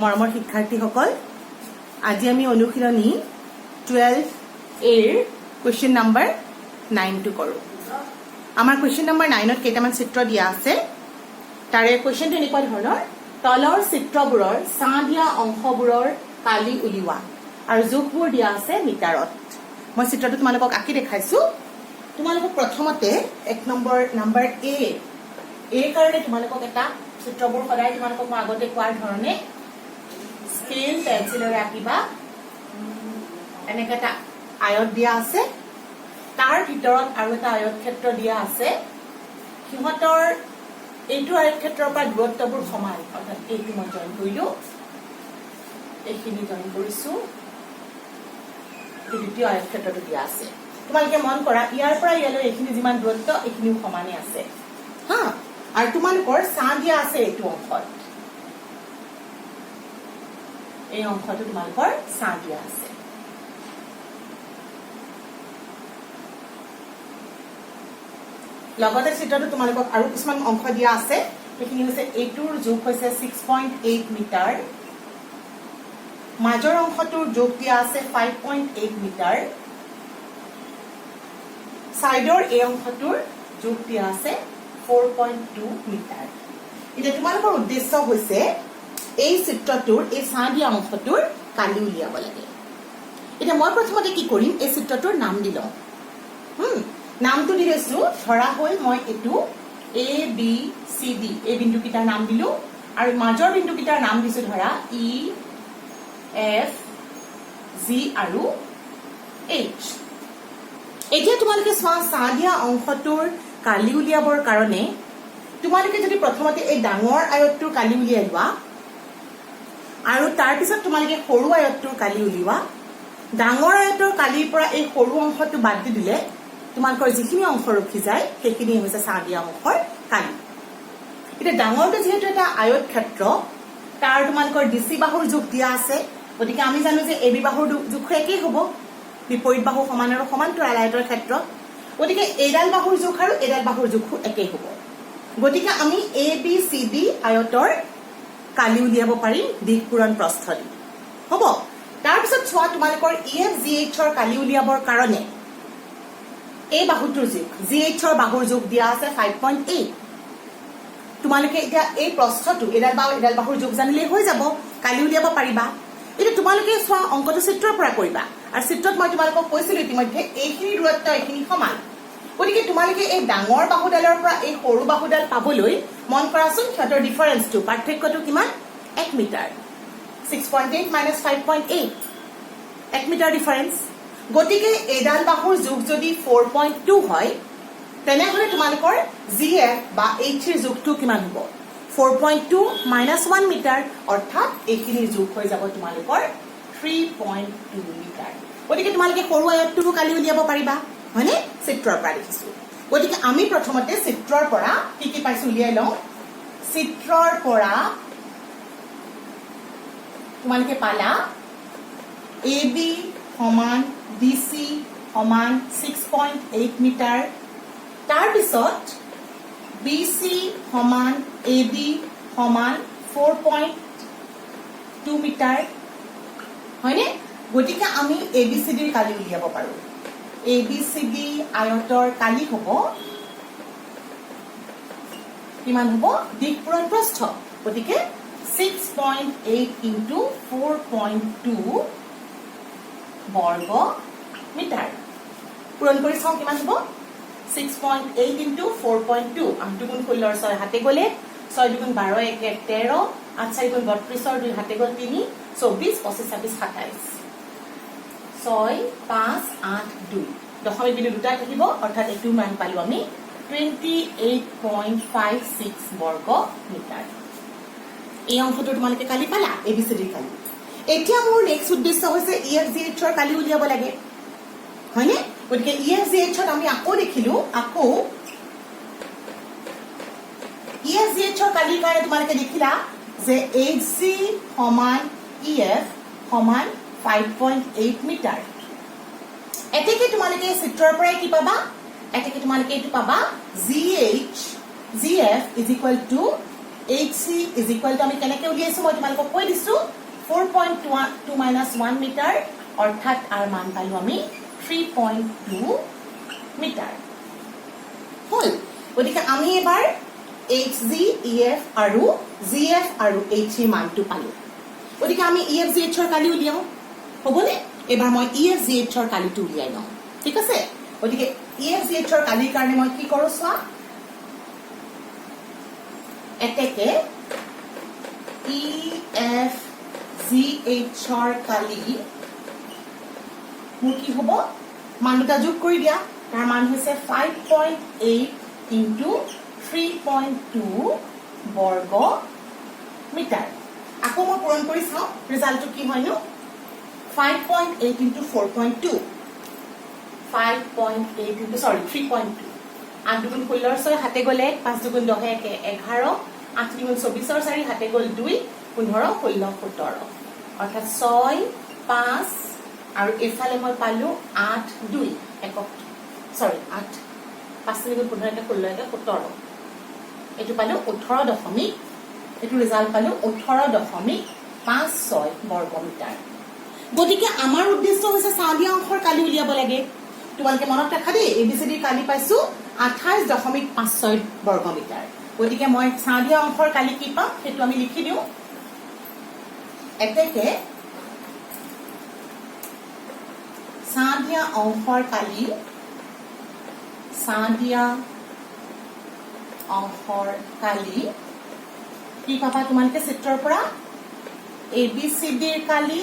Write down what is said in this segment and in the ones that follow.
মৰমৰ শিক্ষাৰ্থীসকল, আজি আমি অনুশীলনী 12A ৰ কুৱেশ্যন নম্বৰ 9 কৰো। আমাৰ কুৱেশ্যন নম্বৰ 9ত কেইটামান চিত্ৰ দিয়া আছে। তাৰে কুৱেশ্যনটো এনেকুৱা ধৰণৰ, তলৰ চিত্ৰবোৰৰ ছাঁ দিয়া অংশবোৰৰ কালি উলিওৱা আৰু জোখবোৰ দিয়া আছে মিটাৰত। মই চিত্ৰটো তোমালোকক আঁকি দেখাইছো। তোমালোকক প্ৰথমতে 1 নম্বৰ এ কাৰণে তোমালোকক এটা চিত্ৰবোৰ সদায় তোমালোকক মই আগতে কোৱাৰ ধৰণে স্কেল পেন্সিলেৰে আঁকিবা। এনেকে এটা আয়ত দিয়া আছে, তাৰ ভিতৰত আৰু এটা আয়ত ক্ষেত্ৰ দিয়া আছে। সিহঁতৰ এইটো আয়ত ক্ষেত্ৰৰ পৰা দূৰত্ববোৰ সমান, অৰ্থাৎ এইটো মই জইন কৰিলো, এইখিনি জইন কৰিছো, দ্বিতীয় আয়ত ক্ষেত্ৰটো দিয়া আছে। তোমালোকে মন কৰা, ইয়াৰ পৰা ইয়ালৈ এইখিনি যিমান দূৰত্ব এইখিনিও সমানে আছে হা। আৰু তোমালোকৰ ছাঁ দিয়া আছে এইটো অংশত, এই অংশটো তোমালোকৰ ছাঁ দিয়া আছে। লগতে চিত্ৰটো তোমালোকক আৰু কিছুমান অংশ দিয়া আছে। সেইখিনি হৈছে এইটোৰ জোখ হৈছে 6.8 মিটাৰ, মাজৰ অংশটোৰ জোখ দিয়া আছে 5.8 মিটাৰ, সাইডৰ এই অংশটোৰ জোখ দিয়া আছে 4.2 মিটাৰ। এতিয়া তোমালোকৰ উদ্দেশ্য হৈছে এই চিত্ৰটোৰ এই ছাঁ দিয়া অংশটোৰ কালি উলিয়াব লাগে। এতিয়া মই প্ৰথমতে কি কৰিম, এই চিত্ৰটোৰ নাম দি লওঁ। নামটো দি লৈছো, ধৰা হ'ল মই এইটো ABCD, এই বিন্দুকেইটাৰ নাম দিলো, আৰু মাজৰ বিন্দুকেইটাৰ নাম দিছো ধৰা EFG আৰু H। এতিয়া তোমালোকে চোৱা, ছাঁ দিয়া অংশটোৰ কালি উলিয়াবৰ কাৰণে তোমালোকে যদি প্ৰথমতে এই ডাঙৰ আয়তটোৰ কালি উলিয়াই লোৱা আৰু তাৰপিছত তোমালোকে সৰু আয়তটোৰ কালি উলিওৱা, ডাঙৰ আয়তৰ কালিৰ পৰা এই সৰু অংশটো বাদ দি দিলে তোমালোকৰ যিখিনি অংশ ৰখি যায় সেইখিনি হৈছে ছাঁ দিয়া অংশৰ কালি। এতিয়া ডাঙৰটো যিহেতু এটা আয়ত ক্ষেত্ৰ, তাৰ তোমালোকৰ DC বাহুৰ জোখ দিয়া আছে, গতিকে আমি জানো যে AB বাহুৰ জোখ একেই হ'ব, বিপৰীত বাহু সমান আৰু সমান্তৰাল আয়তৰ ক্ষেত্ৰত। গতিকে এইডাল বাহুৰ জোখ আৰু এইডাল বাহুৰ জোখো একেই হ'ব। গতিকে আমি ABCD আয়তৰ কালি উলিয়াব পাৰিম দিশ পূৰণ প্ৰস্থ দি, হ'ব। তাৰপিছত চোৱা, তোমালোকৰ EFGHৰ কালি উলিয়াবৰ কাৰণে এই বাহুটোৰ জোখ, GHৰ বাহুৰ জোখ দিয়া আছে 5.8। তোমালোকে এতিয়া এই প্ৰস্থটো এডাল বাহুৰ জোখ জানিলেই হৈ যাব, কালি উলিয়াব পাৰিবা। এতিয়া তোমালোকে চোৱা, অংকটো চিত্ৰৰ পৰা কৰিবা, আৰু চিত্ৰত মই তোমালোকক কৈছিলো ইতিমধ্যে এইখিনি দূৰত্ব এইখিনি সমান। গতিকে তোমালোকে এই ডাঙৰ বাহুডালৰ পৰা এই সৰু বাহুডাল পাবলৈ মন কৰাচোন, সিহঁতৰ ডিফাৰেন্সটো, পাৰ্থক্যটো কিমান? 1 মিটাৰ। 6.8 minus 5.8, 1 metre difference. গতিকে এইডাল বাহুৰ জোখ যদি 4.2 হয়, তেনেহলে তোমালোকৰ GF বা H ৰ জোখটো কিমান হ'ব? 4.2 মাইনাছ 1 মিটাৰ, অৰ্থাৎ এইখিনিৰ জোখ হৈ যাব তোমালোকৰ 3.2 মিটাৰ। গতিকে তোমালোকে সৰু আয়তটোৰো কালি উলিয়াব পাৰিবা, হয়নে? চিত্ৰৰ পৰা দেখিছো। গতিকে আমি প্ৰথমতে চিত্ৰৰ পৰা কি কি পাইছো উলিয়াই লওঁ। চিত্ৰৰ পৰা তোমালোকে পালা AB সমান DC সমান 6.8 মিটাৰ, তাৰপিছত BC সমান AB সমান 4.2 মিটাৰ, হয়নে? গতিকে আমি ABCDৰ কালি উলিয়াব পাৰো। ABCD আয়তৰ কালি হ'ব কিমান হ'ব? দিশ পূৰণ প্ৰস্থ। গতিকে 6.8 ইনটু 4.2 বৰ্গ মিটাৰ। পূৰণ কৰি চাওঁ কিমান হ'ব? 6.8 ইনটু 4.2, 8 গুণ 16, 6 হাতে গ'লে, 6 দুগুণ 12, 1 1 13, 8 4 গুণ 32, 2 হাতে গ'ল 3, 24, 25, 26, 27, 6 5 8 2, দশমিক বিন্দু দুটা থাকিব, অৰ্থাৎ এইটো মান পালো আমি 28.56 বৰ্গ মিটাৰ। এই অংশটো তোমালোকে কালি পালা, ABCDৰ কালি। এতিয়া মোৰ নেক্সট উদ্দেশ্য হৈছে EFGHৰ কালি উলিয়াব লাগে, হয়নে? গতিকে EFGHত আমি আকৌ দেখিলো, EFGHৰ কালিৰ কাৰণে তোমালোকে দেখিলা যে HG সমান EF সমান 5.8 মিটাৰ। এতেকে তোমালোকে চিত্ৰৰ পৰাই কি পাবা? এতেকে তোমালোকে এইটো পাবা GF is equal to HC is equal to আমি কেনেকৈ উলিয়াইছো মই তোমালোকক কৈ দিছো 4.2 minus 1 মিটাৰ অৰ্থাৎ আৰ মান পালো আমি 3.2 মিটাৰ হল গতিকে আমি এবাৰ HG EF আৰু GF আৰু HC মানটো পালো গতিকে আমি EF GH ৰ কালি উলিয়াও হবনে এবাৰ মই EF GH ৰ কালিটো উলিয়াই লওঁ ঠিক আছে গতিকে EF GH ৰ কালিৰ কাৰণে মই কি কৰো চোৱা এতেকে EF GH ৰ কালি মোৰ কি হ'ব মান দুটা যোগ কৰি দিয়া তাৰ মান হৈছে 5.8 into 3.2 বৰ্গ মিটাৰ আকৌ মই পূৰণ কৰি চাওঁ ৰিজাল্টটো কি হয়নো 5.8 into 4.2 5.8 into 3.2 8 দুগুণ 16 6 হাতে গলে 5 দুগুণ 10 11 8 দুগুণ 24 4 হাতে গল 2 15 16 17 অৰ্থাৎ 6 5 আৰু এফালে মই পালো 8 2 একক 8 5 দুগুণ 15 16 17 এটো পালো 18 দশমিক এটো ৰিজাল্ট পালো 18.56 বৰ্গ মিটাৰ গতিকে আমাৰ উদ্দেশ্য হৈছে সাদিয়া অংশৰ কালি উলিয়াব লাগে তোমালোকে মনত ৰাখা দেই এবিসিডি কালি পাইছো 28.56 বৰ্গ মিটাৰ গতিকে মই সাদিয়া অংশৰ কালি কি পাম হেতু আমি লিখি দিও এতেকে সাদিয়া অংশৰ কালি কি পাবা তোমালোকে চিত্ৰৰ পৰা ABCD ৰ কালি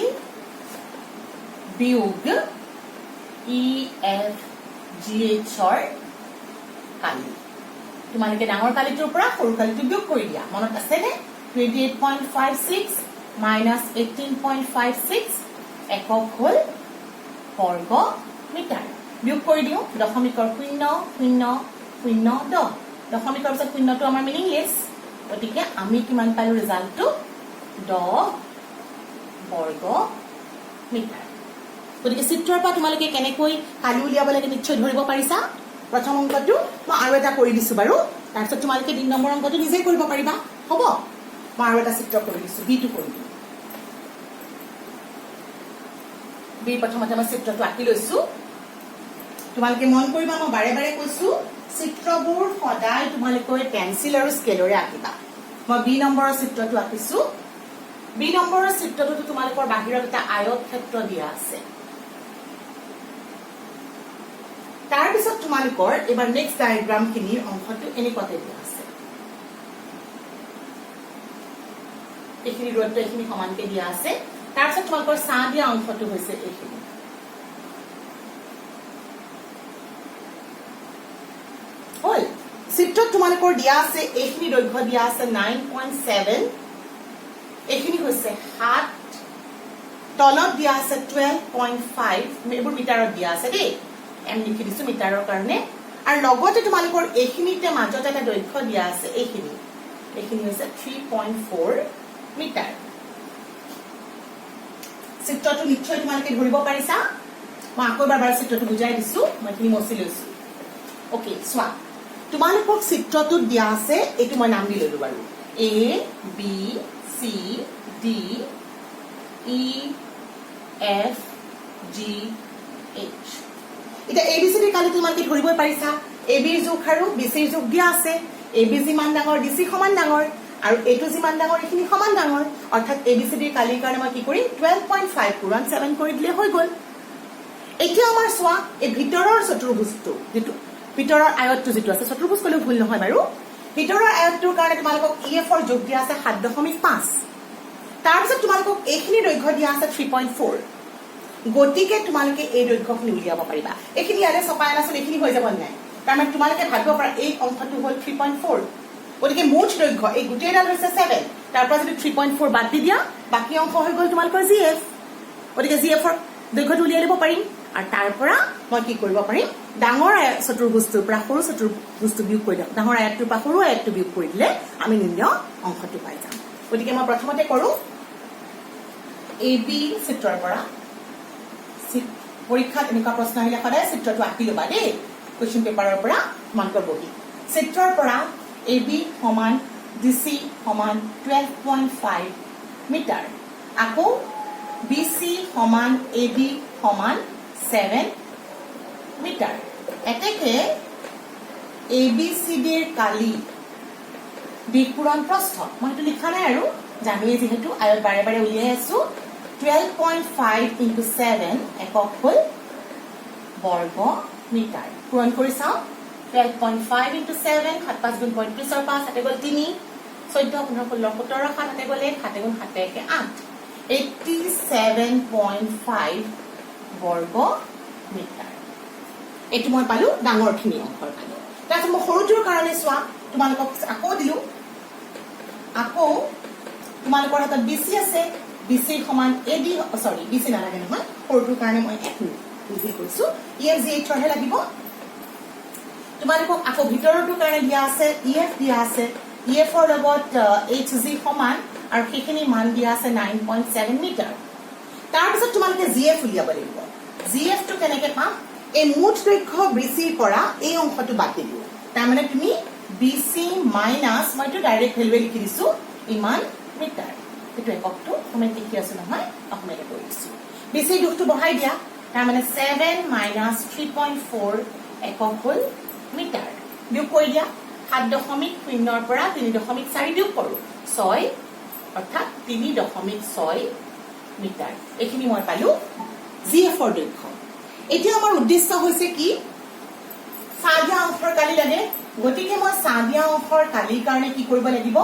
বিয়োগ EFGH ৰ কালি তোমালোকে ডাঙৰ কালিটোৰ পৰা সৰু কালিটো বিয়োগ কৰি দিয়া মনত আছে নে 28.56 minus 18.56 একক হল বৰ্গ মিটাৰ বিয়োগ কৰি দিও দশমিকৰ 0 0 0 10 দশমিকৰ পিছত 0টো আমাৰ মিনিংলেছ গতিকে আমি কিমান পালো ৰিজাল্টটো 10 বৰ্গ মিটাৰ গতিকে চিত্ৰৰ পৰা তোমালোকে কেনেকৈ কালি উলিয়াব লাগে নিশ্চয় ধৰিব পাৰিছা প্ৰথম অংকটো মই আৰু এটা কৰি দিছো বাৰু তাৰপিছত তোমালোকে 3 নম্বৰ অংকটো নিজে কৰিব পাৰিবা হ'ব মই আৰু এটা চিত্ৰ কৰি দিছো বিটো কৰি দিম বি প্ৰথমতে মই চিত্ৰটো আঁকি লৈছো তোমালোকে মন কৰিবা মই বাৰে বাৰে কৈছো চিত্ৰবোৰ সদায় তোমালোকে পেন্সিল আৰু স্কেলৰে আঁকিবা মই বি নম্বৰৰ চিত্ৰটো আঁকিছো বি নম্বৰৰ চিত্ৰটো তোমালোকৰ বাহিৰত এটা আয়ত ক্ষেত্ৰ দিয়া আছে তাৰ পিছত তোমালোকৰ এবাৰ নেক্সট ডায়াগ্ৰাম খিনিৰ অংশটো এনেকুৱাতে দিয়া আছে এইখিনি দূৰত্ব এইখিনি সমানকে দিয়া আছে তাৰ পিছত তোমালোকৰ চাহ দিয়া অংশটো হৈছে এইখিনি হল চিত্ৰত তোমালোকৰ দিয়া আছে এইখিনি দৈৰ্ঘ্য দিয়া আছে 9.7 এইখিনি হৈছে 7 তলত দিয়া আছে 12.5 এইবোৰ মিটাৰত দিয়া আছে দেই এম লিখি দিছো মিটাৰৰ কাৰণে আৰু লগতে তোমালোকৰ এইখিনিতে মাজত এটা দৈৰ্ঘ্য দিয়া আছে এইখিনি হৈছে 3.4 মিটাৰ চিত্ৰটো নিশ্চয় তোমালোকে ধৰিব পাৰিছা মই আকৌ এবাৰ চিত্ৰটো বুজাই দিছো মই এইখিনি মচি লৈছো ওকে চোৱা তোমালোকক চিত্ৰটোত দিয়া আছে এইটো মই নাম দি ললো বাৰু A B C D E F G H এটা ABCD কালি তোমালোকে ধৰিব পাৰিছা AB ৰ যোগ আৰু BC ৰ যোগ দিয়া আছে AB যিমান ডাঙৰ DC সমান ডাঙৰ আৰু এটো যিমান ডাঙৰ এইখিনি সমান ডাঙৰ অৰ্থাৎ ABCD ৰ কালিৰ কাৰণে মই কি কৰিম 12.5 পূৰণ 7 কৰি দিলে হৈ গল এতিয়া আমাৰ চোৱা এই ভিতৰৰ চতুৰ্ভুজটো যেটো ভিতৰৰ আয়তটো যেটো আছে চতুৰ্ভুজ কলেও ভুল নহয় বাৰু ভিতৰৰ আয়তটোৰ কাৰণে তোমালোকক EF ৰ যোগ দিয়া আছে 7.5 তাৰ পিছত তোমালোকক এইখিনি দৈৰ্ঘ্য দিয়া আছে 3.4 গতিকে তোমালোকে এই দৈৰ্ঘ্যখিনি উলিয়াব পাৰিবা এইখিনি ইয়াৰে ছপাই আনাছিল এইখিনি হৈ যাব নাই তাৰমানে তোমালোকে ভাবিব পাৰা এই অংশটো হ'ল 3.4 গতিকে মুঠ দৈৰ্ঘ্য এই গোটেইডাল হৈছে 7 তাৰ পৰা যদি 3.4 বাদ দি দিয়া বাকি অংশ হৈ গল তোমালোকৰ GF গতিকে GF ৰ দৈৰ্ঘ্যটো উলিয়াই লব পাৰিম আৰু তাৰ পৰা মই কি কৰিব পাৰিম ডাঙৰ চতুৰ্ভুজটোৰ পৰা সৰু চতুৰ্ভুজটো বিয়োগ কৰি দিম ডাঙৰ আয়তটোৰ পৰা সৰু আয়তটো বিয়োগ কৰি দিলে আমি নিৰ্ণয় অংশটো পাই যাম গতিকে মই প্ৰথমতে কৰো AB চিত্ৰৰ পৰা পৰীক্ষাত এনেকুৱা প্ৰশ্ন আহিলে সদায় চিত্ৰটো আঁকি লবা দেই কোৱেশ্চন পেপাৰৰ পৰা তোমালোকৰ বহি চিত্ৰৰ পৰা AB সমান DC সমান 12.5 মিটাৰ আকৌ BC সমান AD সমান 7 মিটাৰ এতেকে ABCD ৰ কালি বিপূৰণ প্ৰস্থ মই এটো লিখা নাই আৰু জানুৱে যেহেতু আয়ত বাৰে বাৰে উলিয়াই আছো 12.5 into 7 একক হল বৰ্গ মিটাৰ পূৰণ কৰি চাও 12.5 into 7 7 5 গুণ 35 ৰ 5 হাতে গল 3 14 15 16 17 7 হাতে গলে 7 গুণ 7 একে 8 87.5 বৰ্গ মিটাৰ এটো মই পালো ডাঙৰ খিনি অংকৰ কাৰণে তাত মই সৰুটোৰ কাৰণে চোৱা তোমালোকক আকৌ দিলো আকৌ তোমালোকৰ হাতত BC আছে BC সমান AD সৰি BC নালাগে নহয় সৰুটোৰ কাৰণে মই একো বুজি কৈছো EFGH হে লাগিব তোমালোকক আকৌ ভিতৰটোৰ কাৰণে দিয়া আছে EF দিয়া আছে EF ৰ লগত HG সমান আৰু সেইখিনি মান দিয়া আছে 9.7 মিটাৰ তাৰ পিছত তোমালোকে GF উলিয়াব লাগিব GF টো কেনেকে পাম এই মুঠ দৈৰ্ঘ্য BC পৰা এই অংশটো বাদ দিও তাৰ মানে তুমি BC মাইনাস মইটো ডাইৰেক্ট ভ্যালু লিখি দিছো ইমান মিটাৰ এটো এককটো আমি লিখি আছো নহয় আপুনি এটা কৰিছো BC দুখটো বহাই দিয়া তাৰ মানে 7 minus 3.4 একক হল মিটাৰ বিয়োগ কৰি দিয়া 7.0 ৰ পৰা 3.4 বিয়োগ কৰো 6 অৰ্থাৎ 3.6 মিটাৰ এখিনি মই পালো GF ৰ দৈৰ্ঘ্য এতিয়া আমাৰ উদ্দেশ্য হৈছে কি সাদিয়া অংশৰ কালি লাগে গতিকে মই সাদিয়া অংশৰ কালিৰ কাৰণে কি কৰিব লাগিব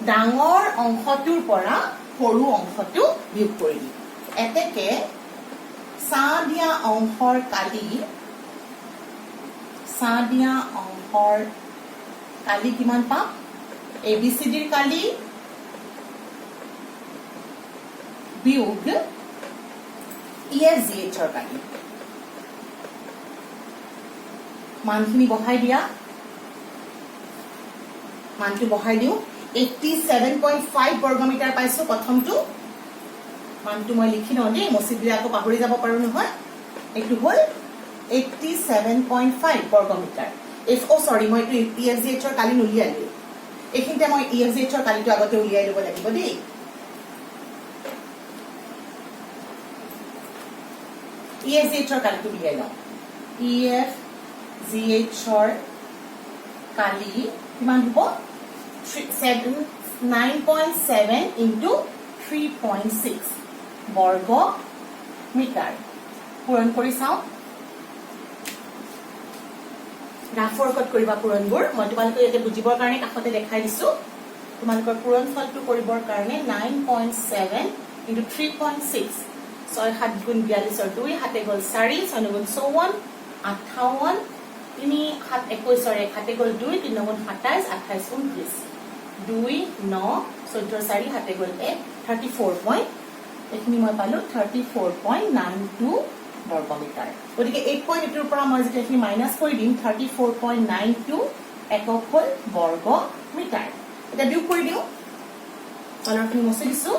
ডাঙৰ অংশটোৰ পৰা সৰু অংশটো বিয়োগ কৰি দিম এতেকে সাদিয়া অংশৰ কালি কিমান পাম ABCD ৰ কালি বিয়োগ EFGH ৰ কালি মানখিনি বহাই দিয়া মানটো বহাই দিও 87.5 বৰ্গ মিটাৰ পাইছো প্ৰথমটো মানটো মই লিখি লওঁ দেই মছি দিলে আকৌ পাহৰি যাব পাৰো নহয় এটো হল 87.5 বৰ্গ মিটাৰ সৰি মই EFGH ৰ কালি উলিয়াইলো এখিনতে মই EFGH ৰ কালিটো আগতে উলিয়াই লব লাগিব দেই EFGH ৰ কালিটো উলিয়াই লওঁ EFGH ৰ কালি কিমান হ'ব 9.7 into 3.6 বৰ্গ মিটাৰ পূৰণ কৰি চাও গ্ৰাফৰ কত কৰিবা পূৰণবোৰ মই তোমালোকক ইয়াতে বুজিবৰ কাৰণে কাষতে দেখাই দিছো তোমালোকৰ পূৰণ ফলটো কৰিবৰ কাৰণে 9.7 into 3.6 6 7 গুণ 42 ৰ 2 হাতে গল 4 6 গুণ 54 58 3 7 21 ৰ 1 হাতে গল 2 3 গুণ 27 28 29 2 9 14 4 হাতে গল 1 34 পইণ্ট এখিনি মই পালো 34.92 বৰ্গ মিটাৰ গতিকে 8.8 ৰ পৰা মই যেটা এখিনি মাইনাস কৰি দিম 34.92 একক হল বৰ্গ মিটাৰ এটা বিয়োগ কৰি দিও তলৰখিনি মছি দিছো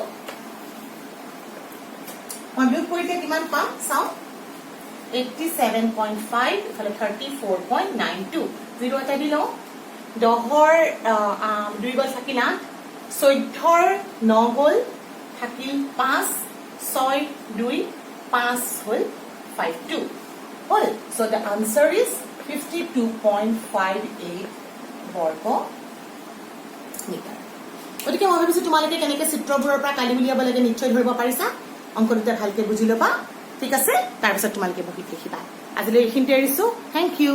মই বিয়োগ কৰিলে কিমান পাম চাও 87.5 ইফালে 34.92 0 এটা দিলো 10ৰ 2 গল থাকিল 8 14ৰ 9 গল থাকিল 5 6 2 5 হল 52 হল so the answer is 52.58 বৰ্গ মিটাৰ গতিকে মই ভাবিছো তোমালোকে কেনেকৈ চিত্ৰবোৰৰ পৰা কালি উলিয়াব লাগে নিশ্চয় ধৰিব পাৰিছা অংকটো ভালকে বুজি লবা ঠিক আছে তাৰ পিছত তোমালোকে বহিত লিখিবা আজিলৈ এইখিনিতে এৰিছো থ্যাংক ইউ